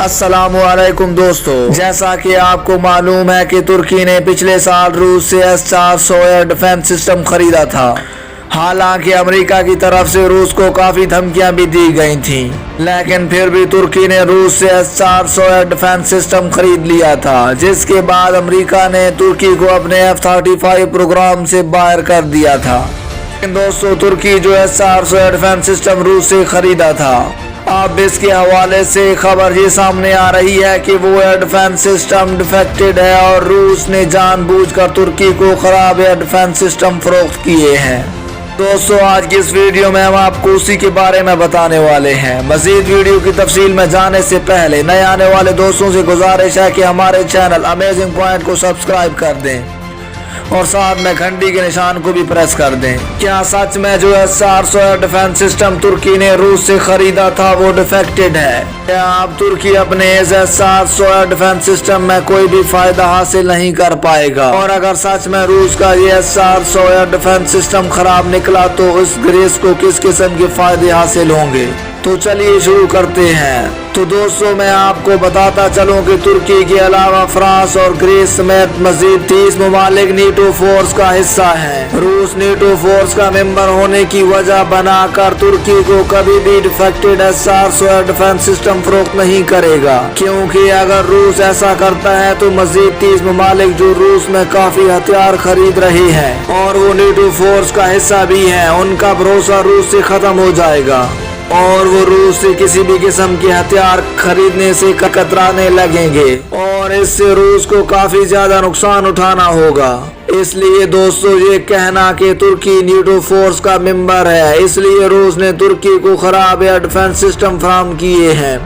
अस्सलामु अलैकुम दोस्तों, जैसा कि आपको मालूम है कि तुर्की ने पिछले साल रूस से S-400 एयर डिफेंस सिस्टम खरीदा था। हालांकि अमेरिका की तरफ से रूस को काफी धमकियां भी दी गई थीं, लेकिन फिर भी तुर्की ने रूस से S-400 एयर डिफेंस सिस्टम खरीद लिया था, जिसके बाद अमेरिका ने तुर्की को अपने F-35 प्रोग्राम से बाहर कर दिया था। लेकिन दोस्तों, तुर्की जो S-400 एयर डिफेंस सिस्टम रूस से खरीदा था, अब इसके हवाले से खबर ये सामने आ रही है कि वो एयर डिफेंस सिस्टम डिफेक्टेड है और रूस ने जानबूझकर तुर्की को खराब एयर डिफेंस सिस्टम फरोख्त किए हैं। दोस्तों, आज की इस वीडियो में हम आपको उसी के बारे में बताने वाले हैं। मजीद वीडियो की तफसील में जाने से पहले नए आने वाले दोस्तों से गुजारिश है कि हमारे चैनल अमेजिंग पॉइंट को सब्सक्राइब कर दें और साथ में घंटी के निशान को भी प्रेस कर दें। क्या सच में जो S-400 एयर डिफेंस सिस्टम तुर्की ने रूस से खरीदा था वो डिफेक्टेड है? क्या अब तुर्की अपने इस S-400 एयर डिफेंस सिस्टम में कोई भी फायदा हासिल नहीं कर पाएगा? और अगर सच में रूस का ये S-400 एयर डिफेंस सिस्टम खराब निकला तो इस ग्रीस को किस किस्म के फायदे हासिल होंगे? तो चलिए शुरू करते हैं। तो दोस्तों, मैं आपको बताता चलूं कि तुर्की के अलावा फ्रांस और ग्रीस समेत मजीद 30 ममालिक नेटो फोर्स का हिस्सा हैं। रूस नेटो फोर्स का मेंबर होने की वजह बनाकर तुर्की को कभी भी defected S-400 air defence system फरोख्त नहीं करेगा, क्योंकि अगर रूस ऐसा करता है तो मजीद 30 ममालिक जो रूस में काफी हथियार खरीद रहे हैं और वो नेटो फोर्स का हिस्सा भी है, उनका भरोसा रूस से खत्म हो जाएगा और वो रूस से किसी भी किस्म के हथियार खरीदने से कतराने लगेंगे और इससे रूस को काफी ज्यादा नुकसान उठाना होगा। इसलिए दोस्तों, ये कहना कि तुर्की नेटो फोर्स का मेंबर है इसलिए रूस ने तुर्की को खराब एयर डिफेंस सिस्टम फराहम किए हैं,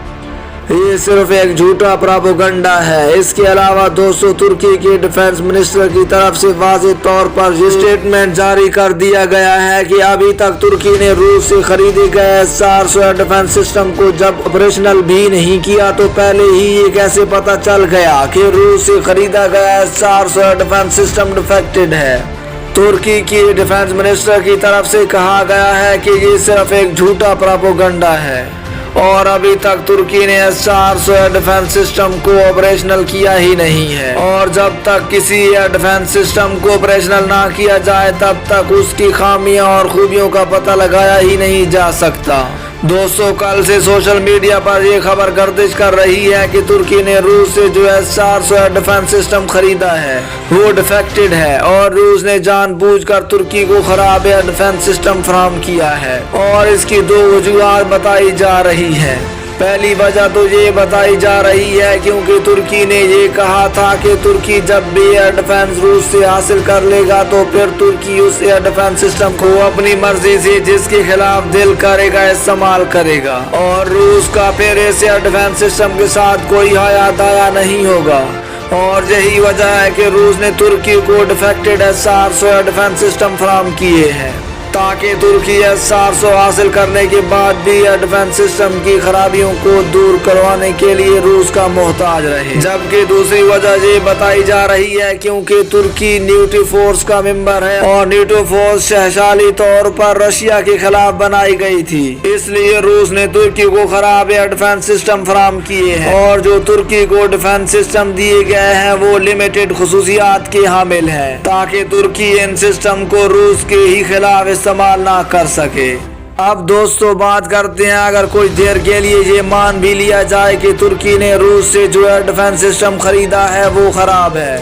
ये सिर्फ एक झूठा प्रोपेगेंडा है। इसके अलावा दोस्तों, तुर्की के डिफेंस मिनिस्टर की तरफ से वाज़ेह तौर पर ये स्टेटमेंट जारी कर दिया गया है कि अभी तक तुर्की ने रूस से खरीदे गए S-400 एयर डिफेंस सिस्टम को जब ऑपरेशनल भी नहीं किया तो पहले ही ये कैसे पता चल गया कि रूस से खरीदा गया S-400 air defence system defected है। तुर्की की डिफेंस मिनिस्टर की तरफ से कहा गया है कि ये सिर्फ एक झूठा प्रोपेगेंडा है और अभी तक तुर्की ने S-400 एयर डिफेंस सिस्टम को ऑपरेशनल किया ही नहीं है और जब तक किसी एयर डिफेंस सिस्टम को ऑपरेशनल ना किया जाए तब तक उसकी खामियां और खूबियों का पता लगाया ही नहीं जा सकता। दोस्तों, कल से सोशल मीडिया पर यह खबर गर्दिश कर रही है कि तुर्की ने रूस से जो S-400 एयर डिफेंस सिस्टम खरीदा है वो डिफेक्टेड है और रूस ने जानबूझकर तुर्की को खराब एयर डिफेंस सिस्टम फराहम किया है और इसकी दो वजूहात बताई जा रही है। पहली वजह तो ये बताई जा रही है क्योंकि तुर्की ने ये कहा था कि तुर्की जब भी एयर डिफेंस रूस से हासिल कर लेगा तो फिर तुर्की उस एयर डिफेंस सिस्टम को अपनी मर्जी से जिसके खिलाफ दिल करेगा इस्तेमाल करेगा और रूस का फिर इस एयर डिफेंस सिस्टम के साथ कोई हाया दाया नहीं होगा। और यही वजह है कि रूस ने तुर्की को defected S-400 air defence system फराहम किए हैं ताकि तुर्की S-400 हासिल करने के बाद भी एयर डिफेंस सिस्टम की खराबियों को दूर करवाने के लिए रूस का मोहताज रहे। जबकि दूसरी वजह ये बताई जा रही है क्योंकि तुर्की नेटो फोर्स का मेंबर है और नेटो फोर्स शहशाली तौर पर रशिया के खिलाफ बनाई गई थी, इसलिए रूस ने तुर्की को खराब एयर डिफेंस सिस्टम फराहम किए हैं और जो तुर्की को डिफेंस सिस्टम दिए गए हैं वो लिमिटेड खुसूसियात के हामिल हैं ताकि तुर्की इन सिस्टम को रूस के ही खिलाफ इस्तेमाल ना कर सके। अब दोस्तों, बात करते हैं, अगर कुछ देर के लिए ये मान भी लिया जाए कि तुर्की ने रूस से जो एयर डिफेंस सिस्टम खरीदा है वो खराब है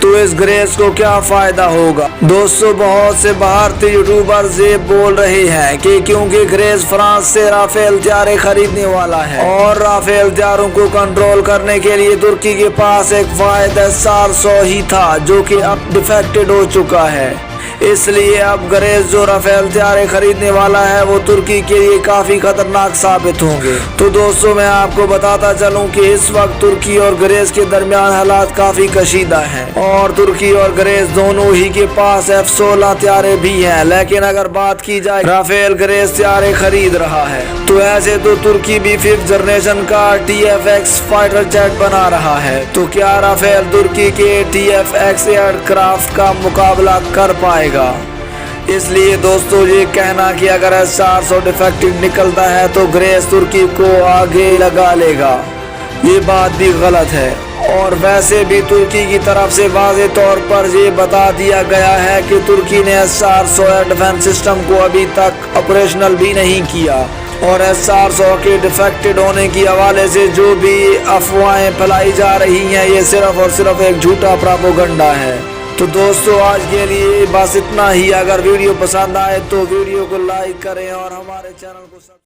तो इस ग्रीस को क्या फायदा होगा? दोस्तों, बहुत से भारतीय यूट्यूबर्स ये बोल रहे हैं कि क्योंकि ग्रीस फ्रांस से राफेल हथियार खरीदने वाला है और राफेल हथियारों को कंट्रोल करने के लिए तुर्की के पास एक वाहिद S-400 ही था जो कि अब डिफेक्टेड हो चुका है, इसलिए अब ग्रीस जो राफेल हथियार खरीदने वाला है वो तुर्की के लिए काफी खतरनाक साबित होंगे। तो दोस्तों, मैं आपको बताता चलूं कि इस वक्त तुर्की और ग्रीस के दरमियान हालात काफी कशीदा हैं और तुर्की और ग्रीस दोनों ही के पास F-16 हथियार भी हैं, लेकिन अगर बात की जाए राफेल ग्रीस हथियार खरीद रहा है तो ऐसे तो तुर्की भी 5th जनरेशन का TFX फाइटर जेट बना रहा है, तो क्या राफेल तुर्की के TFX एयरक्राफ्ट का मुकाबला कर पाएगा? इसलिए दोस्तों, ये कहना कि अगर S-400 डिफेक्टिव निकलता है तो ग्रीस तुर्की को आगे लगा लेगा یہ بات بھی غلط ہے، اور ویسے بھی ترکی کی طرف سے واضح طور پر یہ بتا دیا گیا ہے کہ ترکی نے S-400 ایئر ڈیفنس سسٹم کو ابھی تک آپریشنل بھی نہیں کیا، اور S-400 کے ڈیفیکٹڈ ہونے کی حوالے سے جو بھی افواہیں پھیلائی جا رہی ہیں یہ صرف اور صرف ایک جھوٹا پراپوگنڈا ہے۔ تو دوستو آج کے لیے بس اتنا ہی۔ اگر ویڈیو پسند آئے تو ویڈیو کو لائک کریں اور ہمارے چینل کو